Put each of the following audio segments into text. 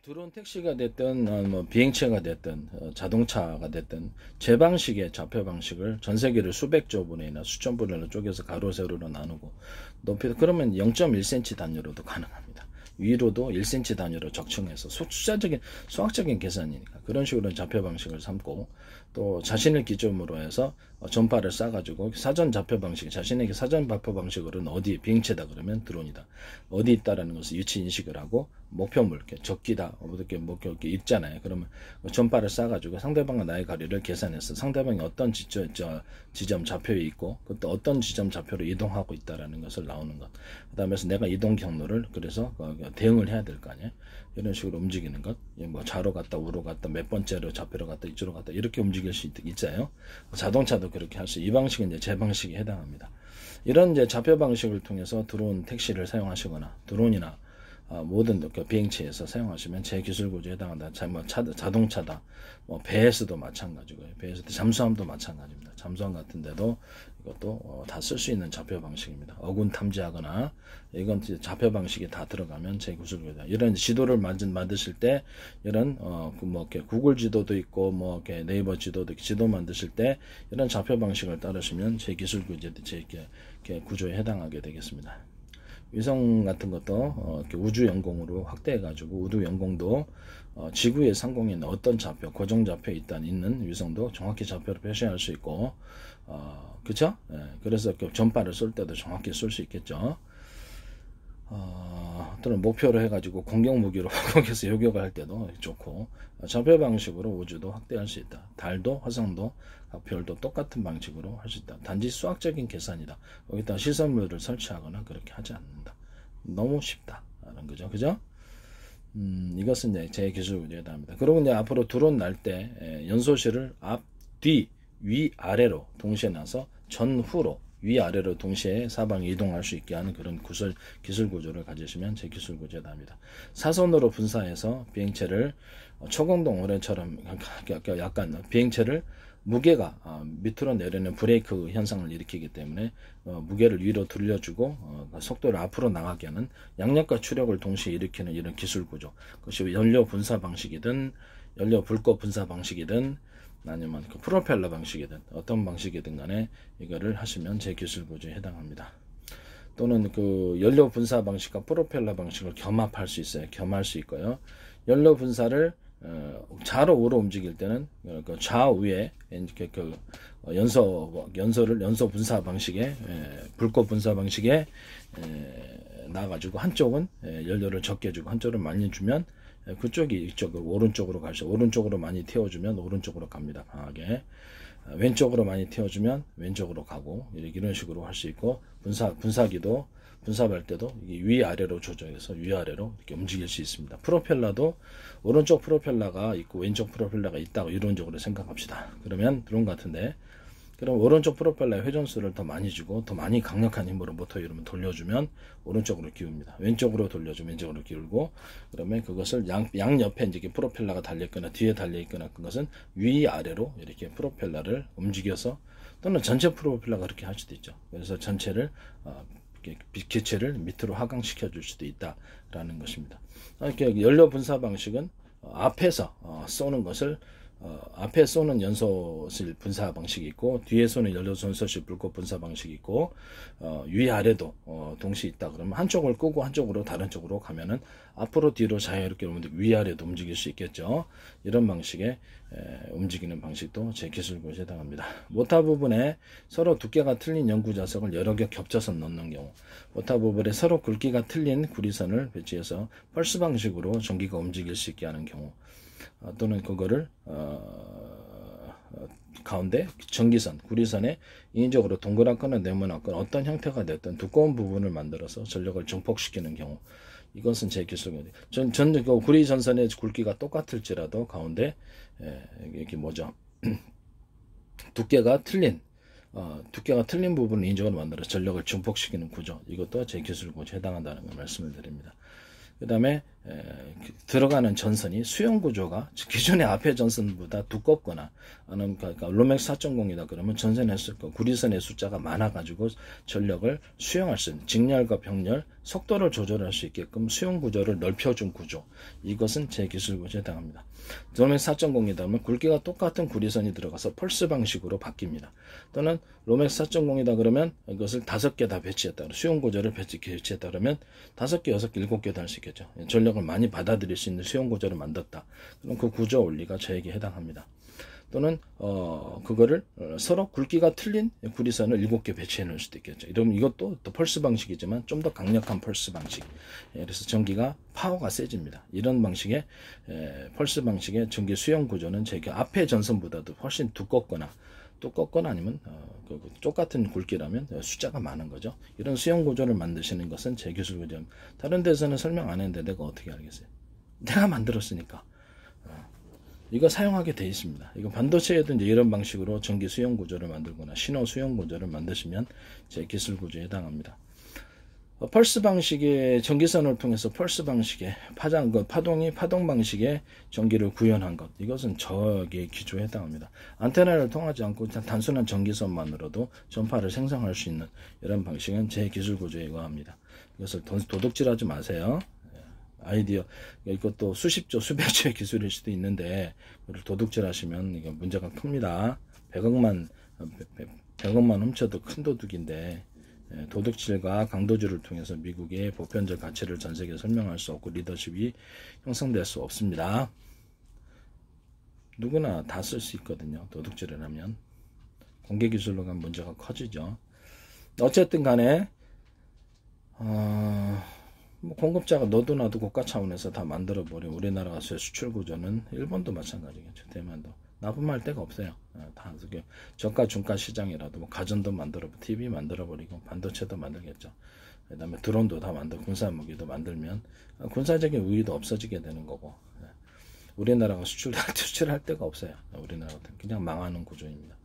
드론 택시가 됐든 뭐 비행체가 됐든 자동차가 됐든 제 방식의 좌표 방식을 전 세계를 수백 조 분이나 수천 분으로 쪼개서 가로 세로로 나누고 높이도 그러면 0.1cm 단위로도 가능합니다. 위로도 1cm 단위로 적층해서 숫자적인 수학적인 계산이니까 그런 식으로 좌표 방식을 삼고 또 자신을 기점으로 해서 전파를 싸가지고 사전 좌표 방식 자신에게 사전 좌표 방식으로는 어디 비행체다 그러면 드론이다 어디 있다라는 것을 위치 인식을 하고 목표물 이렇게 적기다 이렇게 목표 이렇게 있잖아요. 그러면 전파를 싸가지고 상대방과 나의 거리를 계산해서 상대방이 어떤 지점 좌표에 있고 또 어떤 지점 좌표로 이동하고 있다라는 것을 나오는 것. 그다음에서 내가 이동 경로를 그래서 대응을 해야 될 거 아니에요. 이런 식으로 움직이는 것. 뭐 좌로 갔다 우로 갔다 몇 번째로 좌표로 갔다 이쪽으로 갔다 이렇게 움직일 수 있잖아요. 자동차도 그렇게 할 수. 이 방식은 이제 제 방식에 해당합니다. 이런 이제 좌표 방식을 통해서 드론 택시를 사용하시거나 드론이나 모든 비행체에서 사용하시면 제 기술 구조에 해당한다. 자동차다. 뭐 배에서도 마찬가지고요. 배에서 잠수함도 마찬가지입니다. 잠수함 같은 데도 이것도 다 쓸 수 있는 좌표 방식입니다. 어군 탐지하거나 이건 좌표 방식이 다 들어가면 제 기술 구조다. 이런 지도를 만드실 때 이런 뭐 이렇게 구글 지도도 있고 뭐 이렇게 네이버 지도도 있고 지도 만드실 때 이런 좌표 방식을 따르시면 제 기술 구조 제 구조에 해당하게 되겠습니다. 위성 같은 것도 우주 연공으로 확대해가지고 우주 연공도 지구의 상공에 있는 어떤 좌표, 고정 좌표에 있는 위성도 정확히 좌표를 표시할 수 있고, 그쵸? 예, 그래서 전파를 쏠 때도 정확히 쏠 수 있겠죠. 또는 목표로 해가지고 공격 무기로 공격해서 요격을 할 때도 좋고, 좌표 방식으로 우주도 확대할 수 있다. 달도, 화성도, 별도 똑같은 방식으로 할 수 있다. 단지 수학적인 계산이다. 여기다 시설물을 설치하거나 그렇게 하지 않는다. 너무 쉽다라는 거죠. 그죠? 이것은 이제 제 기술 구조에 해당합니다. 그리고 이제 앞으로 드론 날 때 연소실을 앞, 뒤, 위, 아래로 동시에 나서 전후로 위아래로 동시에 사방에 이동할 수 있게 하는 그런 기술 구조를 가지시면 제 기술 구조에 해당합니다. 사선으로 분사해서 비행체를 초공동 오래처럼 약간 비행체를 무게가 밑으로 내리는 브레이크 현상을 일으키기 때문에 무게를 위로 돌려주고 속도를 앞으로 나가게 하는 양력과 추력을 동시에 일으키는 이런 기술 구조. 그것이 연료 분사 방식이든 연료 불꽃 분사 방식이든 아니면 그 프로펠러 방식이든 어떤 방식이든 간에 이거를 하시면 제 기술 구조에 해당합니다. 또는 그 연료 분사 방식과 프로펠러 방식을 겸합할 수 있어요. 겸할 수 있고요. 연료 분사를 좌로 우로 움직일 때는 그 좌우에 그 연소 분사 방식에 불꽃 분사 방식에 나가지고 한쪽은 연료를 적게 주고 한쪽은 많이 주면 그쪽이 이쪽으로 오른쪽으로 가죠. 오른쪽으로 많이 태워주면 오른쪽으로 갑니다. 강하게 왼쪽으로 많이 태워주면 왼쪽으로 가고 이런 식으로 할 수 있고 분사기도 분사할 때도 위아래로 조정해서 위아래로 이렇게 움직일 수 있습니다. 프로펠러도 오른쪽 프로펠러가 있고 왼쪽 프로펠러가 있다고 이론적으로 생각합시다. 그러면 드론 같은데 그럼 오른쪽 프로펠러의 회전수를 더 많이 주고 더 많이 강력한 힘으로 모터 이름을 돌려주면 오른쪽으로 기웁니다. 왼쪽으로 돌려주면 왼쪽으로 기울고 그러면 그것을 양옆에 이제 프로펠러가 달려있거나 뒤에 달려있거나 그것은 위아래로 이렇게 프로펠러를 움직여서 또는 전체 프로펠러가 그렇게 할 수도 있죠. 그래서 전체를 기체를 밑으로 하강시켜 줄 수도 있다라는 것입니다. 이렇게 연료 분사 방식은 앞에서 쏘는 것을 앞에 쏘는 연소실 분사 방식이 있고 뒤에 쏘는 연소실 불꽃 분사 방식이 있고 위아래도 동시에 있다 그러면 한쪽을 끄고 한쪽으로 다른 쪽으로 가면은 앞으로 뒤로 자유롭게 위아래도 움직일 수 있겠죠. 이런 방식의 움직이는 방식도 제 기술 구조에 해당합니다. 모타 부분에 서로 두께가 틀린 연구 자석을 여러 개 겹쳐서 넣는 경우 모타 부분에 서로 굵기가 틀린 구리선을 배치해서 펄스 방식으로 전기가 움직일 수 있게 하는 경우 또는 그거를 가운데 전기선, 구리선에 인위적으로 동그랗거나 네모나거나 어떤 형태가 됐든 두꺼운 부분을 만들어서 전력을 증폭시키는 경우 이것은 제 기술입니다. 그 구리전선의 굵기가 똑같을지라도 가운데 이게 뭐죠? 두께가 틀린 부분을 인위적으로 만들어서 전력을 증폭시키는 구조 이것도 제 기술 구조에 해당한다는 걸 말씀을 드립니다. 그 다음에 들어가는 전선이 수용 구조가 기존의 앞에 전선보다 두껍거나 아니면 그러니까 로맥스 4.0이다 그러면 전선에서 구리선의 숫자가 많아가지고 전력을 수용할 수 있는 직렬과 병렬 속도를 조절할 수 있게끔 수용 구조를 넓혀준 구조, 이것은 제기술 구조에 해당합니다. 로맥스 4.0이다 그러면 굵기가 똑같은 구리선이 들어가서 펄스 방식으로 바뀝니다. 또는 로맥스 4.0이다 그러면 이것을 5개 다 배치했다, 수용 구조를 배치했다 그러면 5개, 6개, 7개도 할 수 있겠죠. 전력을 많이 받아들일 수 있는 수용 구조를 만들었다. 그럼 그 구조 원리가 저에게 해당합니다. 또는 그거를 서로 굵기가 틀린 구리선을 7개 배치해 놓을 수도 있겠죠. 이러면 이것도 또 펄스 방식이지만 좀 더 강력한 펄스 방식. 그래서 전기가 파워가 세집니다. 이런 방식의 펄스 방식의 전기 수용 구조는 제가 앞에 전선보다도 훨씬 두껍거나 아니면 똑같은 굵기라면 숫자가 많은 거죠. 이런 수용 구조를 만드시는 것은 제 기술 구조입니다. 다른 데서는 설명 안 했는데 내가 어떻게 알겠어요? 내가 만들었으니까. 이거 사용하게 돼 있습니다. 이거 반도체에도 이제 이런 방식으로 전기 수용 구조를 만들거나 신호 수용 구조를 만드시면 제 기술 구조에 해당합니다. 펄스 방식의 전기선을 통해서 펄스 방식의 파동 방식의 전기를 구현한 것, 이것은 저기의 기조에 해당합니다. 안테나를 통하지 않고 단순한 전기선만으로도 전파를 생성할 수 있는 이런 방식은 제 기술 구조에 의거합니다. 이것을 도둑질하지 마세요. 아이디어, 이것도 수십조, 수백조의 기술일 수도 있는데 그걸 도둑질하시면 이게 문제가 큽니다. 100억만 훔쳐도 큰 도둑인데 도둑질과 강도질을 통해서 미국의 보편적 가치를 전 세계에 설명할 수 없고 리더십이 형성될 수 없습니다. 누구나 다 쓸 수 있거든요. 도둑질을 하면 공개기술로 가면 문제가 커지죠. 어쨌든 간에 뭐 공급자가 너도 나도 국가 차원에서 다 만들어버린 우리나라가 수출 구조는 일본도 마찬가지겠죠. 대만도 납품할 데가 없어요. 다 저가 중가 시장이라도 뭐 가전도 만들어, TV 만들어버리고 반도체도 만들겠죠. 그 다음에 드론도 다 만들고 군사무기도 만들면 군사적인 우위도 없어지게 되는 거고, 우리나라가 수출할 데가 없어요. 우리나라는 그냥 망하는 구조입니다.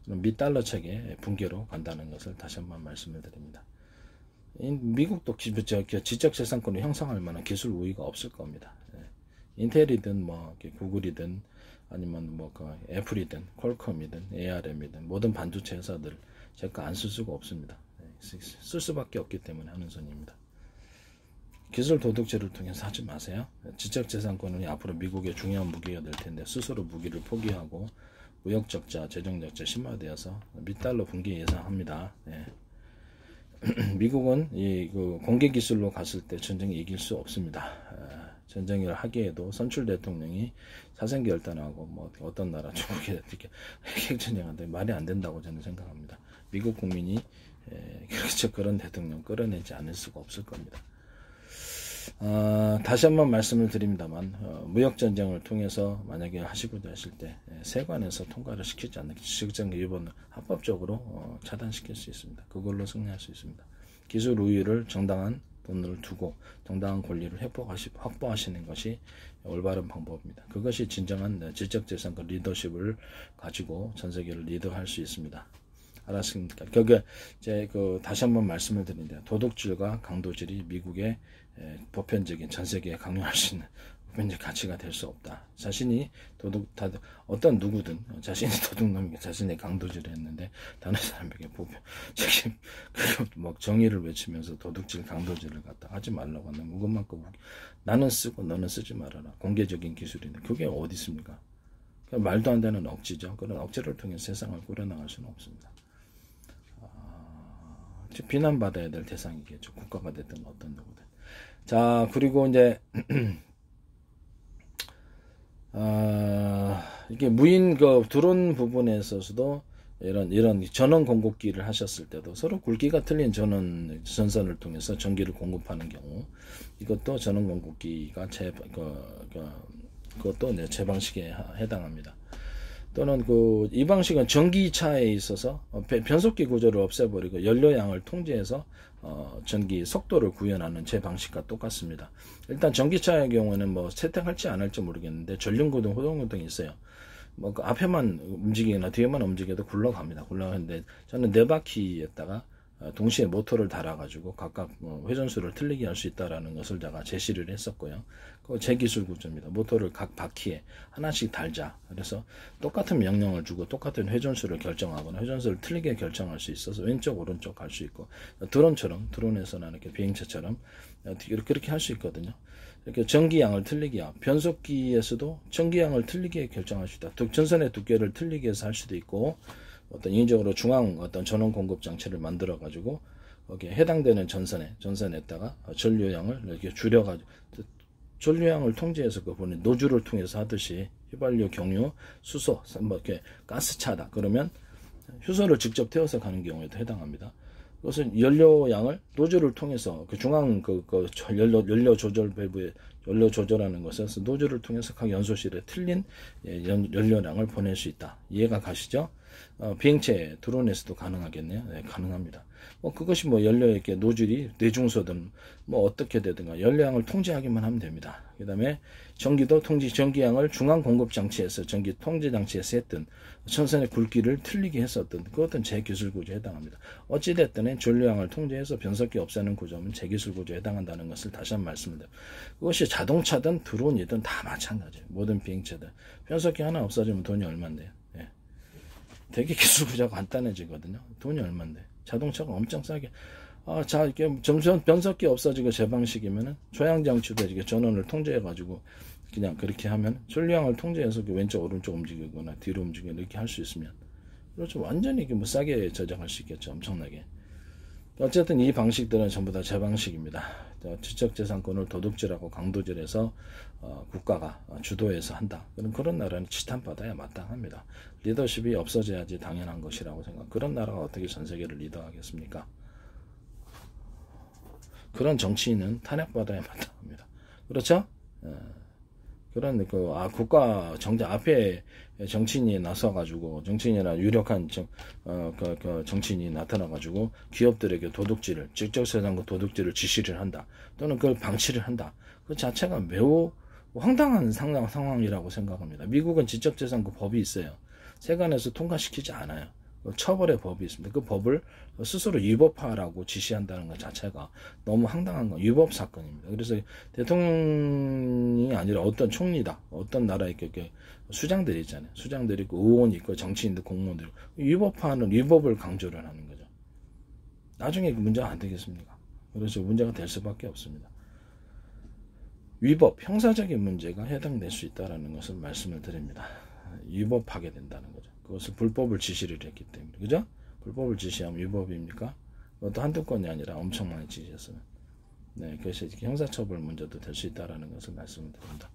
그럼 미달러 체계 붕괴로 간다는 것을 다시 한번 말씀을 드립니다. 미국도 지적재산권을 형성할 만한 기술 우위가 없을 겁니다. 인텔이든 뭐 구글이든 아니면 뭐 애플이든 퀄컴이든 ARM이든 모든 반도체 회사들 제가 안 쓸 수가 없습니다. 쓸 수밖에 없기 때문에 하는 선입니다. 기술 도둑질을 통해서 하지 마세요. 지적재산권은 앞으로 미국의 중요한 무기가 될 텐데 스스로 무기를 포기하고 무역적자, 재정적자 심화되어서 미달러 붕괴 예상합니다. 미국은 공개 기술로 갔을 때 전쟁에 이길 수 없습니다. 전쟁을 하기에도 선출 대통령이 사생기 결단하고 뭐 어떤 나라 중국에 이렇게 핵전쟁한테 말이 안 된다고 저는 생각합니다. 미국 국민이 그런 대통령 끌어내지 않을 수가 없을 겁니다. 다시 한번 말씀을 드립니다만 무역전쟁을 통해서 만약에 하시고자 하실 때 세관에서 통과를 시키지 않는 지적장 일본은 합법적으로 차단시킬 수 있습니다. 그걸로 승리할 수 있습니다. 기술 우위를 정당한 돈을 두고 정당한 권리를 확보하시는 것이 올바른 방법입니다. 그것이 진정한 지적재산권 리더십을 가지고 전 세계를 리더할 수 있습니다. 알았습니까? 그게 다시 한번 말씀을 드립니다. 도둑질과 강도질이 미국의 보편적인 전 세계에 강요할 수 있는 보편적 가치가 될 수 없다. 자신이 어떤 누구든 자신이 도둑놈이고 자신의 강도질을 했는데 다른 사람에게 보편적인 뭐 정의를 외치면서 도둑질, 강도질을 갖다 하지 말라고 하는 무것만큼 나는 쓰고 너는 쓰지 말아라. 공개적인 기술인데 그게 어디 있습니까? 말도 안 되는 억지죠. 그런 억지를 통해 세상을 꾸려나갈 수는 없습니다. 비난받아야 될 대상이겠죠. 국가가 됐든 어떤 누구든. 자, 그리고 이제 이게 무인 드론 부분에 있어서도 이런 전원 공급기를 하셨을 때도 서로 굵기가 틀린 전선을 통해서 전기를 공급하는 경우 이것도 전원 공급기가 그것도 제 방식에 해당합니다. 또는 이 방식은 전기차에 있어서 변속기 구조를 없애버리고 연료양을 통제해서 전기 속도를 구현하는 제 방식과 똑같습니다. 일단 전기차의 경우는 뭐 채택할지 안 할지 모르겠는데 전륜구동, 호동구동이 있어요. 뭐 그 앞에만 움직이거나 뒤에만 움직여도 굴러갑니다. 굴러가는데 저는 4바퀴에다가 동시에 모터를 달아가지고 각각 회전수를 틀리게 할 수 있다라는 것을 제가 제시를 했었고요. 그거 제 기술 구조입니다. 모터를 각 바퀴에 하나씩 달자. 그래서 똑같은 명령을 주고 똑같은 회전수를 결정하거나 회전수를 틀리게 결정할 수 있어서 왼쪽 오른쪽 갈 수 있고, 드론에서는 이렇게 비행체처럼 그렇게 할 수 있거든요. 이렇게 전기양을 틀리게, 변속기에서도 전기양을 틀리게 결정할 수 있다. 전선의 두께를 틀리게 해서 할 수도 있고, 어떤 인위적으로 중앙 어떤 전원 공급 장치를 만들어 가지고 거기에 해당되는 전선에다가 전류양을 이렇게 줄여가지고, 전류양을 통제해서 그 보는 노즐을 통해서 하듯이 휘발유, 경유, 수소, 뭐 이렇게 가스차다 그러면 휴소를 직접 태워서 가는 경우에도 해당합니다. 그것은 연료양을 노즐을 통해서 그 중앙 연료 조절 밸브에 연료 조절하는 것에서 노즐을 통해서 각 연소실에 틀린 연료량을 보낼 수 있다. 이해가 가시죠? 비행체 드론에서도 가능하겠네요. 네, 가능합니다. 그것이 연료에 이렇게 노즐이 뇌중소든 어떻게 되든가 연료량을 통제하기만 하면 됩니다. 그 다음에 전기도 전기양을 중앙 공급 장치에서 전기 통제 장치에서 했든 전선의 굵기를 틀리게 했었든 그것은 제 기술 구조에 해당합니다. 어찌됐든 전류양을 통제해서 변속기 없애는 구조는 제 기술 구조에 해당한다는 것을 다시 한번 말씀드립니다. 그것이 자동차든 드론이든 다 마찬가지예요. 모든 비행체들 변속기 하나 없어지면 돈이 얼만데요. 예. 되게 기술 구조가 간단해지거든요. 돈이 얼만데 자동차가 엄청 싸게 이렇게 변속기 없어지고 제 방식이면은 조향장치도 이렇게 전원을 통제해가지고 그냥 그렇게 하면 전류양을 통제해서 왼쪽 오른쪽 움직이거나 뒤로 움직이거나 이렇게 할 수 있으면 그렇죠. 완전히 싸게 저장할 수 있겠죠. 엄청나게. 어쨌든 이 방식들은 전부 다 제 방식입니다. 지적재산권을 도둑질하고 강도질해서 국가가 주도해서 한다. 그런 나라는 치탄받아야 마땅합니다. 리더십이 없어져야지 당연한 것이라고 생각. 그런 나라가 어떻게 전 세계를 리더하겠습니까? 그런 정치인은 탄핵받아야 마땅합니다. 그렇죠? 그런 국가 정자 앞에 정치인이 나서가지고 정치인이나 유력한 정치인이 나타나가지고 기업들에게 도둑질을 직접재산권 도둑질을 지시를 한다. 또는 그걸 방치를 한다. 그 자체가 매우 황당한 상황이라고 생각합니다. 미국은 지적재산권 법이 있어요. 세관에서 통과시키지 않아요. 처벌의 법이 있습니다. 그 법을 스스로 위법화라고 지시한다는 것 자체가 너무 황당한 건 위법 사건입니다. 그래서 대통령이 아니라 어떤 총리다, 어떤 나라의 수장들이 있잖아요. 수장들이 있고 의원이 있고 정치인들, 공무원들 위법화하는 위법을 강조를 하는 거죠. 나중에 문제가 안 되겠습니까? 그래서 문제가 될 수밖에 없습니다. 위법, 형사적인 문제가 해당될 수 있다는 것을 말씀을 드립니다. 위법하게 된다는 거죠. 그것을 불법을 지시를 했기 때문에. 그죠? 불법을 지시하면 위법입니까? 그것도 한두 건이 아니라 엄청 많이 지시했으면. 네, 그래서 형사처벌 문제도 될 수 있다는 것을 말씀을 드립니다.